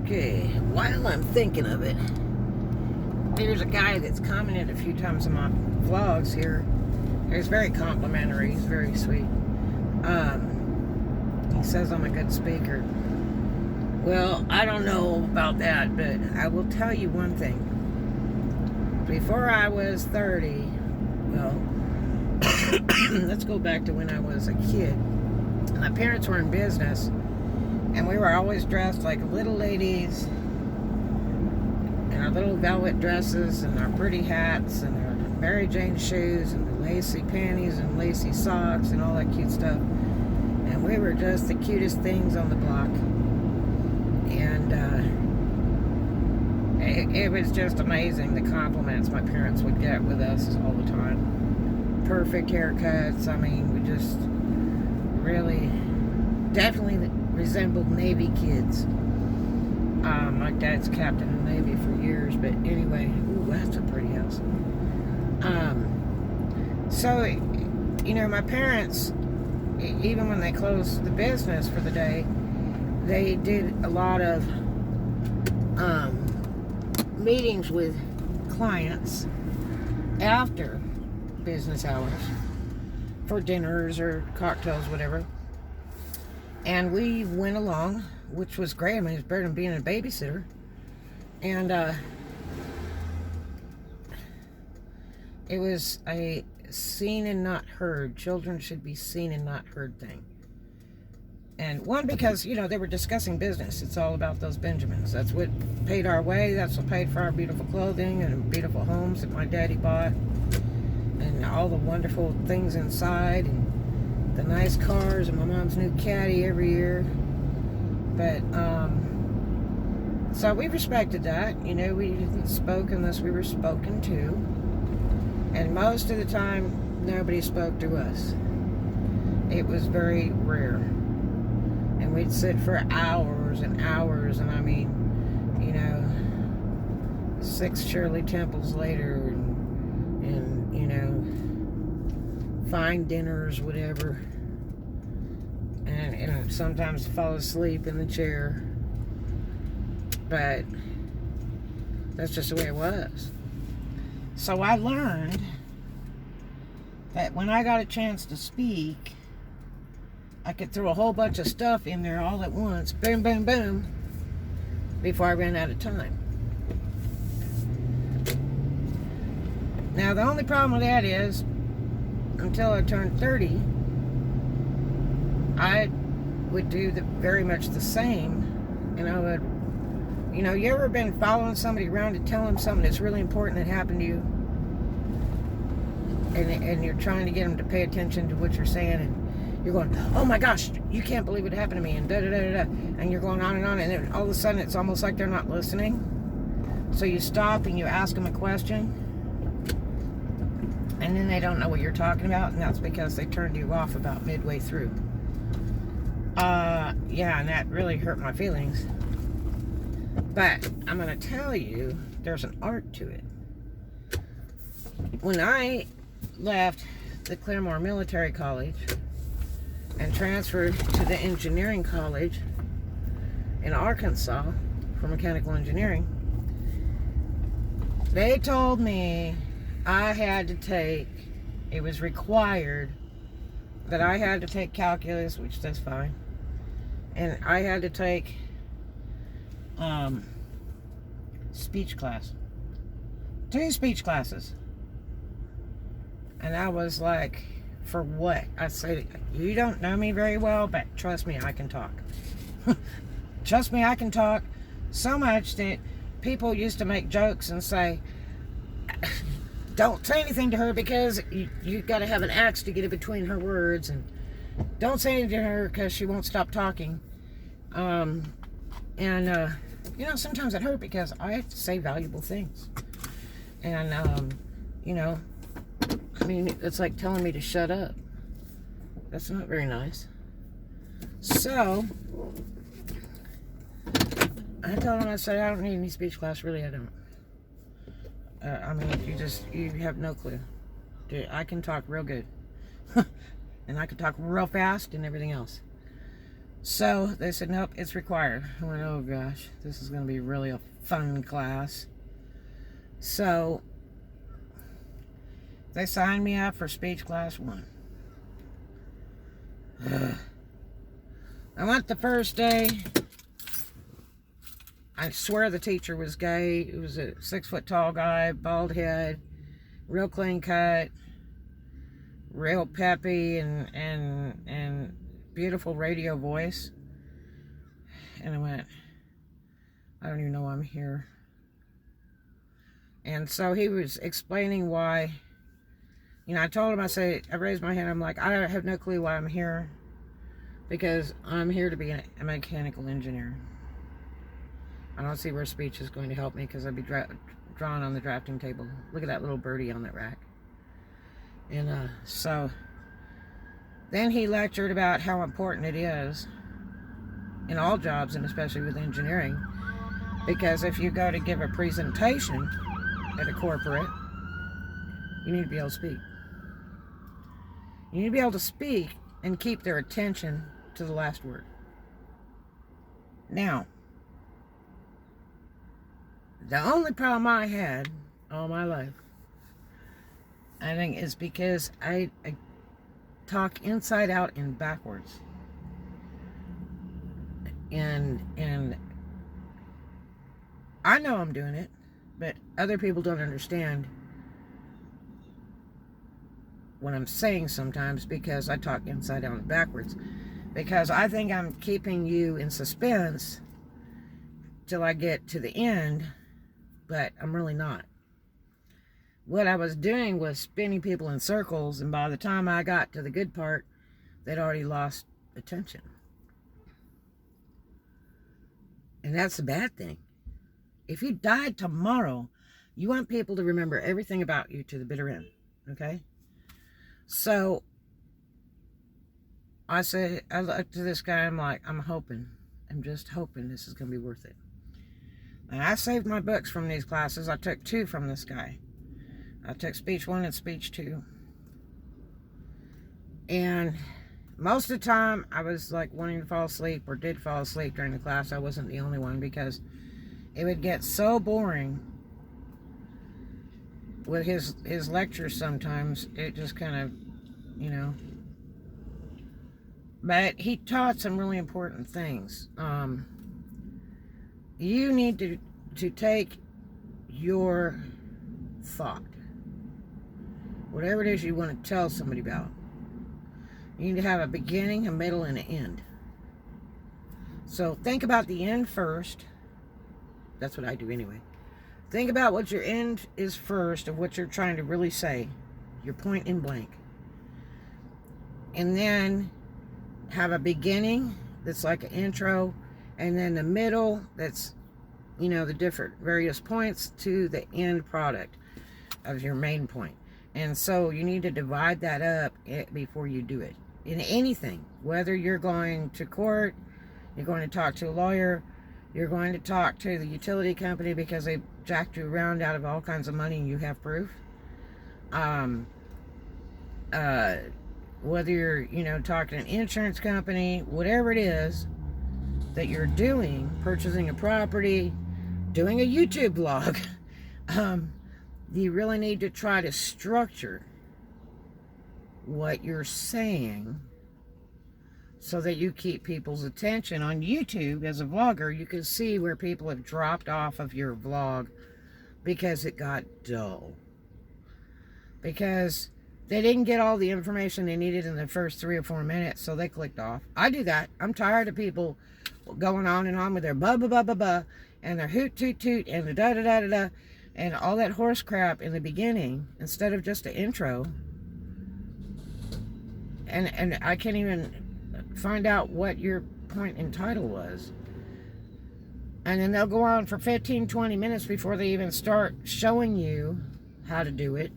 Okay, while I'm thinking of it, there's a guy that's commented a few times on my vlogs here. He's very complimentary. He's very sweet. He says I'm a good speaker. Well, I don't know about that, but I will tell you one thing. Before I was 30, well, let's go back to when I was a kid. My parents were in business, and we were always dressed like little ladies in our little velvet dresses and our pretty hats and our Mary Jane shoes and the lacy panties and lacy socks and all that cute stuff. And we were just the cutest things on the block. And it was just amazing, the compliments my parents would get with us all the time. Perfect haircuts. I mean, we just really definitely resembled Navy kids. My dad's captain in the Navy for years, but anyway, ooh, that's a pretty house. So, you know, my parents, even when they closed the business for the day, they did a lot of meetings with clients after business hours for dinners or cocktails, whatever. And we went along, which was great. I mean, it's better than being a babysitter. And it was a seen and not heard. Children should be seen and not heard thing. And one, because, you know, they were discussing business. It's all about those Benjamins. That's what paid our way. That's what paid for our beautiful clothing and beautiful homes that my daddy bought. And all the wonderful things inside. And the nice cars and my mom's new caddy every year. But, so we respected that. You know, we didn't spoke unless we were spoken to. And most of the time, nobody spoke to us. It was very rare. And we'd sit for hours and hours, and I mean, you know, 6 Shirley Temples later, and you know, fine dinners, whatever, and sometimes fall asleep in the chair, but that's just the way it was. So I learned that when I got a chance to speak, I could throw a whole bunch of stuff in there all at once, boom, boom, boom, before I ran out of time. Now, the only problem with that is, until I turned 30, I would do very much the same, and I would, you know, you ever been following somebody around to tell them something that's really important that happened to you, and you're trying to get them to pay attention to what you're saying, and you're going, oh my gosh, you can't believe what happened to me, and da-da-da-da-da, and you're going on, and then all of a sudden it's almost like they're not listening. So you stop and you ask them a question, and then they don't know what you're talking about, and that's because they turned you off about midway through. Yeah, and that really hurt my feelings. But I'm going to tell you, there's an art to it. When I left the Claremore Military College and transferred to the engineering college in Arkansas for mechanical engineering, they told me I had to take, it was required that I had to take calculus, which that's fine, and I had to take speech class, 2 speech classes. And I was like, for what? I said, you don't know me very well, but trust me, I can talk. Trust me, I can talk so much that people used to make jokes and say, don't say anything to her because you got to have an axe to get it between her words, and don't say anything to her because she won't stop talking. You know, sometimes it hurt because I have to say valuable things. And, you know, I mean, it's like telling me to shut up. That's not very nice. So, I told him, I said, I don't need any speech class. Really, I don't. I mean, you have no clue. Dude, I can talk real good. And I can talk real fast and everything else. So they said, nope, it's required. I went, oh gosh, this is going to be really a fun class. So they signed me up for speech class 1. I went the first day. I swear the teacher was gay. It was a 6-foot tall guy, bald head, real clean cut, real peppy, and beautiful radio voice. And I went, I don't even know why I'm here. And so he was explaining why, I told him, I raised my hand, I'm like, I have no clue why I'm here, because I'm here to be a mechanical engineer. I don't see where speech is going to help me, because I'd be drawn on the drafting table. Look at that little birdie on that rack. And so then he lectured about how important it is in all jobs, and especially with engineering, because if you go to give a presentation at a corporate, you need to be able to speak. You need to be able to speak and keep their attention to the last word. Now, the only problem I had all my life, I think, is because I talk inside out and backwards. And I know I'm doing it, but other people don't understand what I'm saying sometimes, because I talk inside out and backwards. Because I think I'm keeping you in suspense till I get to the end, but I'm really not. What I was doing was spinning people in circles, and by the time I got to the good part, they'd already lost attention. And that's the bad thing. If you died tomorrow, you want people to remember everything about you to the bitter end, okay? So I looked to this guy, I'm like, I'm just hoping this is going to be worth it. And I saved my books from these classes. I took 2 from this guy. I took speech 1 and speech 2. And most of the time, I was like wanting to fall asleep, or did fall asleep during the class. I wasn't the only one, because it would get so boring with his lectures sometimes. It just kind of, but he taught some really important things. You need to take your thought, whatever it is you want to tell somebody about, you need to have a beginning, a middle, and an end. So think about the end first. That's what I do anyway. Think about what your end is first, of what you're trying to really say, your point in blank. And then have a beginning that's like an intro, and then the middle that's, the different various points to the end product of your main point. And so you need to divide that up before you do it. In anything, whether you're going to court, you're going to talk to a lawyer, you're going to talk to the utility company because they jacked you around out of all kinds of money and you have proof. Whether you're, talking to an insurance company, whatever it is that you're doing, purchasing a property, doing a YouTube blog, you really need to try to structure what you're saying so that you keep people's attention. On YouTube, as a vlogger, you can see where people have dropped off of your vlog because it got dull. Because they didn't get all the information they needed in the first 3 or 4 minutes, so they clicked off. I do that. I'm tired of people going on and on with their blah, blah, blah, blah, blah, and their hoot, toot, toot, and the da, da, da, da, da, and all that horse crap in the beginning, instead of just an intro. And I can't even find out what your point and title was. And then they'll go on for 15, 20 minutes before they even start showing you how to do it.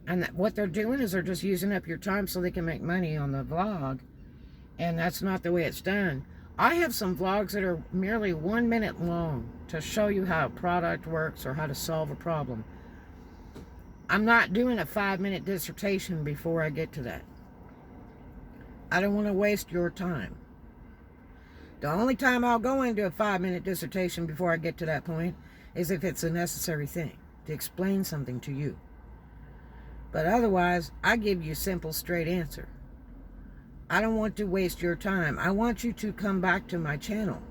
And what they're doing is they're just using up your time so they can make money on the vlog. And that's not the way it's done. I have some vlogs that are merely 1 minute long to show you how a product works or how to solve a problem. I'm not doing a 5-minute dissertation before I get to that. I don't want to waste your time. The only time I'll go into a 5-minute dissertation before I get to that point is if it's a necessary thing to explain something to you. But otherwise, I give you a simple, straight answer. I don't want to waste your time. I want you to come back to my channel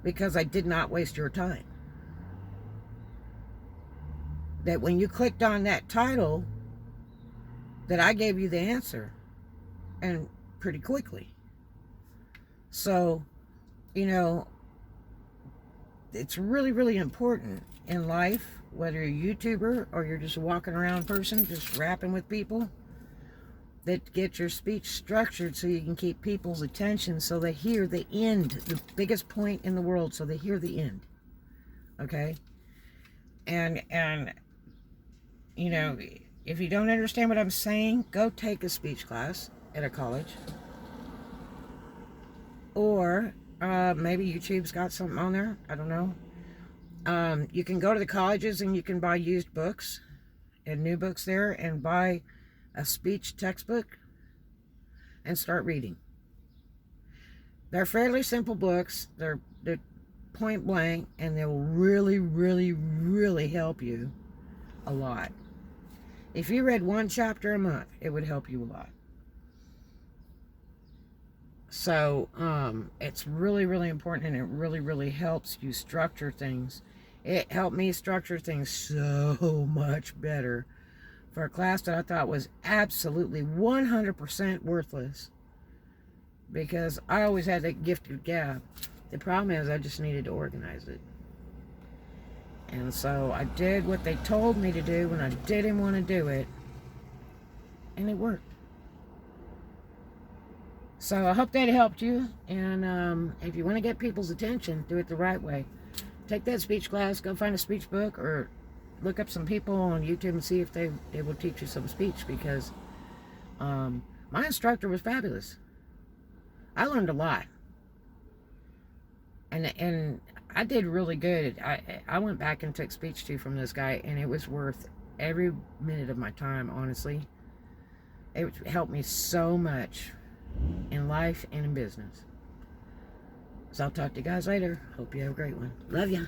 because I did not waste your time. That when you clicked on that title, that I gave you the answer, and pretty quickly. So, you know, it's really, really important in life, whether you're a YouTuber or you're just a walking around person, just rapping with people, that get your speech structured so you can keep people's attention so they hear the end, the biggest point in the world, so they hear the end. Okay? And you know, if you don't understand what I'm saying, go take a speech class at a college. Or maybe YouTube's got something on there. I don't know. You can go to the colleges and you can buy used books and new books there and buy a speech textbook and start reading. They're fairly simple books. They're point blank, and they will really, really, really help you a lot. If you read one chapter a month, it would help you a lot. So it's really, really important, and it really, really helps you structure things. It helped me structure things so much better for a class that I thought was absolutely 100% worthless, because I always had that gift of gab. The problem is I just needed to organize it. And so I did what they told me to do when I didn't want to do it, and it worked. So I hope that helped you, and if you want to get people's attention, do it the right way. Take that speech class, go find a speech book, or look up some people on YouTube and see if they will teach you some speech, because my instructor was fabulous. I learned a lot. And I did really good. I went back and took speech too from this guy, and it was worth every minute of my time, honestly. It helped me so much in life and in business. So I'll talk to you guys later. Hope you have a great one. Love ya.